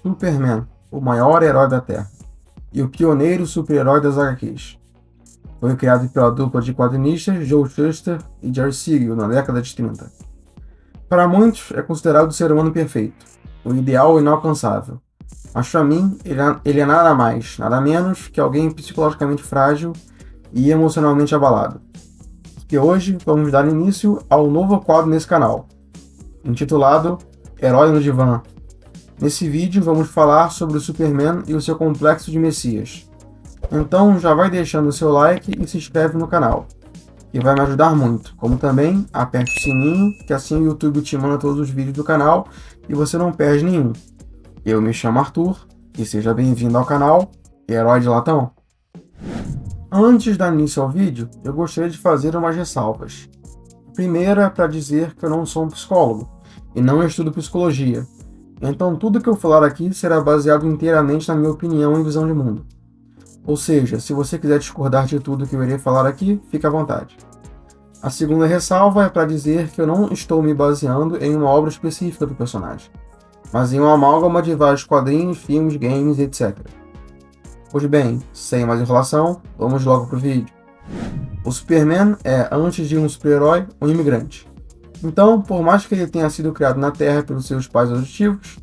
Superman, o maior herói da Terra e o pioneiro super-herói das HQs. Foi criado pela dupla de quadrinistas Joe Shuster e Jerry Siegel na década de 30. Para muitos, é considerado o ser humano perfeito, o ideal inalcançável. Mas para mim, ele é nada mais, nada menos que alguém psicologicamente frágil e emocionalmente abalado. Que hoje vamos dar início ao novo quadro nesse canal, intitulado Herói no Divã. Nesse vídeo vamos falar sobre o Superman e o seu complexo de Messias. Então já vai deixando o seu like e se inscreve no canal, que vai me ajudar muito. Como também aperte o sininho, que assim o YouTube te manda todos os vídeos do canal e você não perde nenhum. Eu me chamo Arthur e seja bem-vindo ao canal Herói de Latão. Antes de dar início ao vídeo, eu gostaria de fazer umas ressalvas. A primeira é para dizer que eu não sou um psicólogo e não estudo psicologia. Então tudo que eu falar aqui será baseado inteiramente na minha opinião e visão de mundo. Ou seja, se você quiser discordar de tudo que eu irei falar aqui, fique à vontade. A segunda ressalva é para dizer que eu não estou me baseando em uma obra específica do personagem, mas em uma amálgama de vários quadrinhos, filmes, games, etc. Pois bem, sem mais enrolação, vamos logo pro vídeo. O Superman é, antes de um super-herói, um imigrante. Então, por mais que ele tenha sido criado na Terra pelos seus pais adotivos,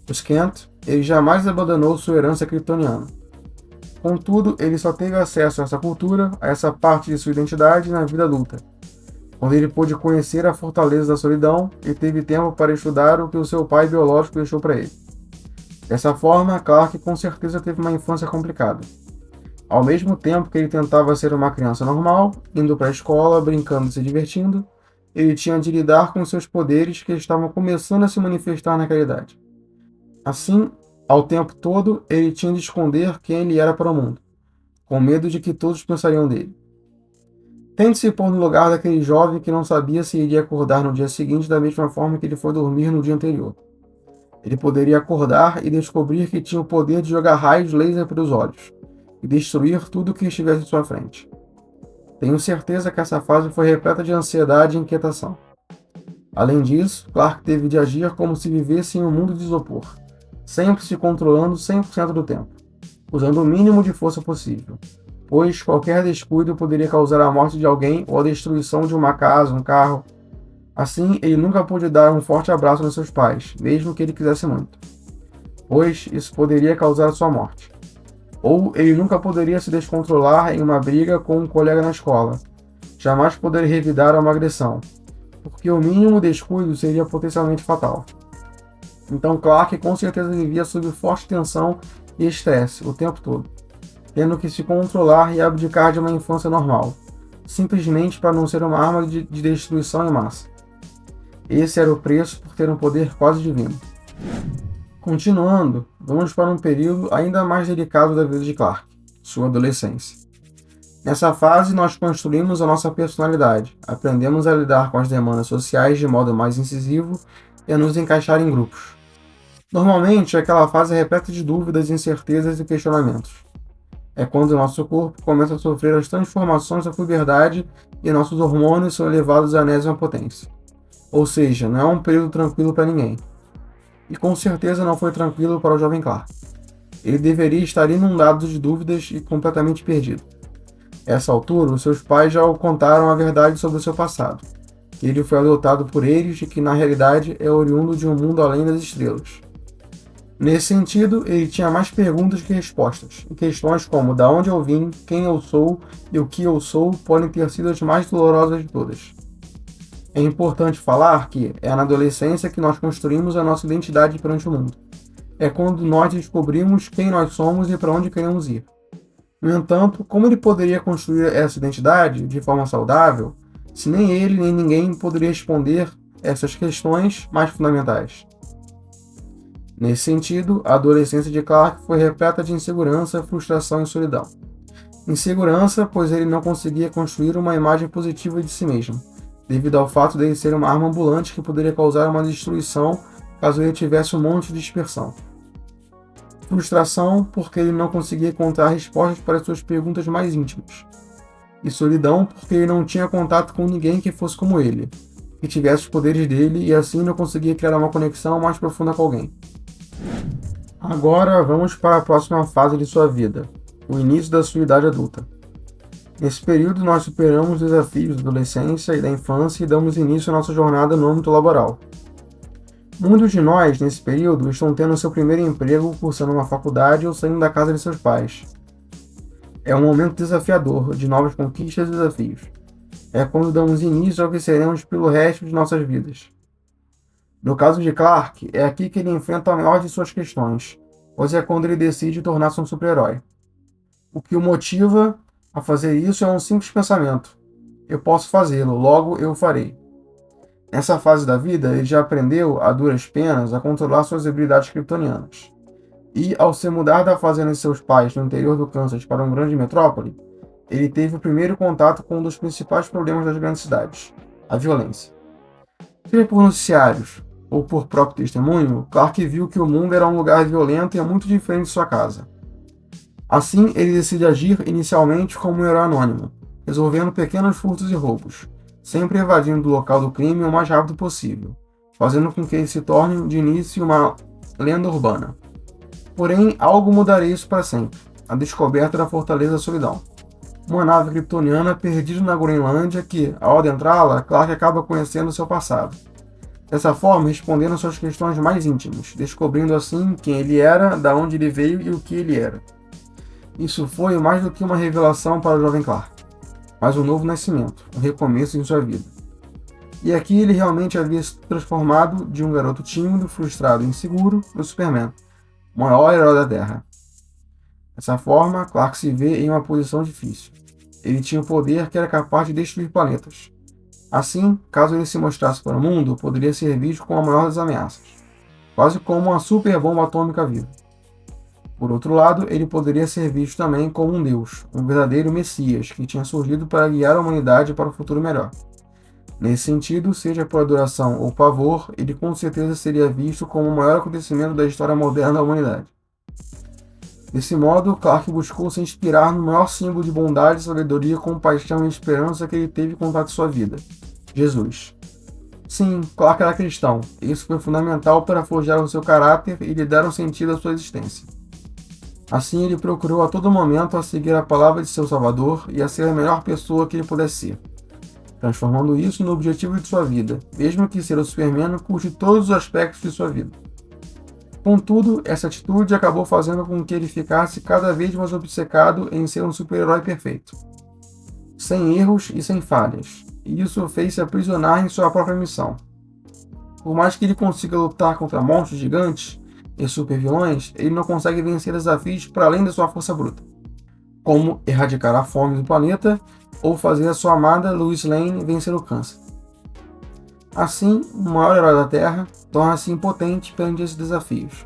os Kent, ele jamais abandonou sua herança kryptoniana. Contudo, ele só teve acesso a essa cultura, a essa parte de sua identidade na vida adulta. Quando ele pôde conhecer a fortaleza da solidão, ele teve tempo para estudar o que o seu pai biológico deixou para ele. Dessa forma, Clark com certeza teve uma infância complicada. Ao mesmo tempo que ele tentava ser uma criança normal, indo para a escola, brincando e se divertindo, ele tinha de lidar com seus poderes que estavam começando a se manifestar naquela idade. Assim, ao tempo todo, ele tinha de esconder quem ele era para o mundo, com medo de que todos pensariam dele. Tente se pôr no lugar daquele jovem que não sabia se iria acordar no dia seguinte da mesma forma que ele foi dormir no dia anterior. Ele poderia acordar e descobrir que tinha o poder de jogar raios laser pelos olhos e destruir tudo que estivesse em sua frente. Tenho certeza que essa fase foi repleta de ansiedade e inquietação. Além disso, Clark teve de agir como se vivesse em um mundo de isopor, sempre se controlando 100% do tempo, usando o mínimo de força possível, pois qualquer descuido poderia causar a morte de alguém ou a destruição de uma casa, um carro. Assim, ele nunca pôde dar um forte abraço nos seus pais, mesmo que ele quisesse muito, pois isso poderia causar sua morte. Ou ele nunca poderia se descontrolar em uma briga com um colega na escola, jamais poderia revidar uma agressão, porque o mínimo descuido seria potencialmente fatal. Então Clark com certeza vivia sob forte tensão e estresse o tempo todo, tendo que se controlar e abdicar de uma infância normal, simplesmente para não ser uma arma de destruição em massa. Esse era o preço por ter um poder quase divino. Continuando, vamos para um período ainda mais delicado da vida de Clark, sua adolescência. Nessa fase, nós construímos a nossa personalidade, aprendemos a lidar com as demandas sociais de modo mais incisivo e a nos encaixar em grupos. Normalmente, aquela fase é repleta de dúvidas, incertezas e questionamentos. É quando nosso corpo começa a sofrer as transformações da puberdade e nossos hormônios são elevados à enésima potência. Ou seja, não é um período tranquilo para ninguém. E com certeza não foi tranquilo para o jovem Clark. Ele deveria estar inundado de dúvidas e completamente perdido. A essa altura, os seus pais já o contaram a verdade sobre o seu passado, que ele foi adotado por eles e que na realidade é oriundo de um mundo além das estrelas. Nesse sentido, ele tinha mais perguntas que respostas, e questões como de onde eu vim, quem eu sou e o que eu sou podem ter sido as mais dolorosas de todas. É importante falar que é na adolescência que nós construímos a nossa identidade perante o mundo. É quando nós descobrimos quem nós somos e para onde queremos ir. No entanto, como ele poderia construir essa identidade de forma saudável, se nem ele nem ninguém poderia responder essas questões mais fundamentais? Nesse sentido, a adolescência de Clark foi repleta de insegurança, frustração e solidão. Insegurança, pois ele não conseguia construir uma imagem positiva de si mesmo, devido ao fato de ele ser uma arma ambulante que poderia causar uma destruição caso ele tivesse um monte de dispersão. Frustração, porque ele não conseguia encontrar respostas para suas perguntas mais íntimas. E solidão, porque ele não tinha contato com ninguém que fosse como ele, que tivesse os poderes dele e assim não conseguia criar uma conexão mais profunda com alguém. Agora vamos para a próxima fase de sua vida, o início da sua idade adulta. Nesse período, nós superamos os desafios da adolescência e da infância e damos início à nossa jornada no âmbito laboral. Muitos de nós, nesse período, estão tendo seu primeiro emprego, cursando uma faculdade ou saindo da casa de seus pais. É um momento desafiador, de novas conquistas e desafios. É quando damos início ao que seremos pelo resto de nossas vidas. No caso de Clark, é aqui que ele enfrenta a maior de suas questões, pois é quando ele decide tornar-se um super-herói. O que o motiva a fazer isso é um simples pensamento: eu posso fazê-lo, logo eu o farei. Nessa fase da vida, ele já aprendeu, a duras penas, a controlar suas habilidades kryptonianas. E, ao se mudar da fazenda de seus pais no interior do Kansas para uma grande metrópole, ele teve o primeiro contato com um dos principais problemas das grandes cidades: a violência. Seja por noticiários ou por próprio testemunho, Clark viu que o mundo era um lugar violento e muito diferente de sua casa. Assim, ele decide agir inicialmente como um herói anônimo, resolvendo pequenos furtos e roubos, sempre evadindo do local do crime o mais rápido possível, fazendo com que ele se torne de início uma lenda urbana. Porém, algo mudaria isso para sempre: a descoberta da Fortaleza da Solidão. Uma nave kryptoniana perdida na Groenlândia que, ao adentrá-la, Clark acaba conhecendo seu passado. Dessa forma, respondendo às suas questões mais íntimas, descobrindo assim quem ele era, da onde ele veio e o que ele era. Isso foi mais do que uma revelação para o jovem Clark, mas um novo nascimento, um recomeço em sua vida. E aqui ele realmente havia se transformado de um garoto tímido, frustrado e inseguro no Superman, o maior herói da Terra. Dessa forma, Clark se vê em uma posição difícil. Ele tinha o poder que era capaz de destruir planetas. Assim, caso ele se mostrasse para o mundo, poderia ser visto como a maior das ameaças, quase como uma super bomba atômica viva. Por outro lado, ele poderia ser visto também como um deus, um verdadeiro Messias, que tinha surgido para guiar a humanidade para um futuro melhor. Nesse sentido, seja por adoração ou pavor, ele com certeza seria visto como o maior acontecimento da história moderna da humanidade. Desse modo, Clark buscou se inspirar no maior símbolo de bondade, sabedoria, compaixão e esperança que ele teve contato em sua vida: Jesus. Sim, Clark era cristão, e isso foi fundamental para forjar o seu caráter e lhe dar um sentido à sua existência. Assim, ele procurou a todo momento a seguir a palavra de seu Salvador e a ser a melhor pessoa que ele pudesse ser, transformando isso no objetivo de sua vida, mesmo que ser o Superman custe todos os aspectos de sua vida. Contudo, essa atitude acabou fazendo com que ele ficasse cada vez mais obcecado em ser um super-herói perfeito, sem erros e sem falhas, e isso o fez se aprisionar em sua própria missão. Por mais que ele consiga lutar contra monstros gigantes e super-vilões, ele não consegue vencer desafios para além da sua força bruta, como erradicar a fome do planeta ou fazer a sua amada Lois Lane vencer o câncer. Assim, o maior herói da Terra torna-se impotente perante esses desafios,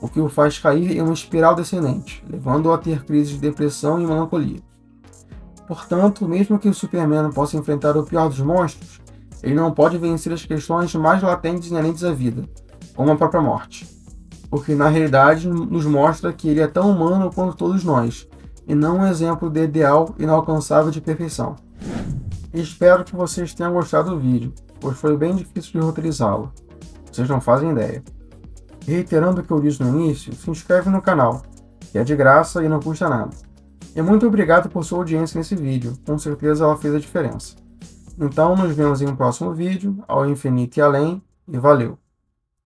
o que o faz cair em uma espiral descendente, levando-o a ter crises de depressão e melancolia. Portanto, mesmo que o Superman possa enfrentar o pior dos monstros, ele não pode vencer as questões mais latentes e inerentes à vida, como a própria morte, o que na realidade nos mostra que ele é tão humano quanto todos nós, e não um exemplo de ideal inalcançável de perfeição. Espero que vocês tenham gostado do vídeo, pois foi bem difícil de roteirizá-lo. Vocês não fazem ideia. Reiterando o que eu disse no início, se inscreve no canal, que é de graça e não custa nada. E muito obrigado por sua audiência nesse vídeo, com certeza ela fez a diferença. Então nos vemos em um próximo vídeo, ao infinito e além, e valeu!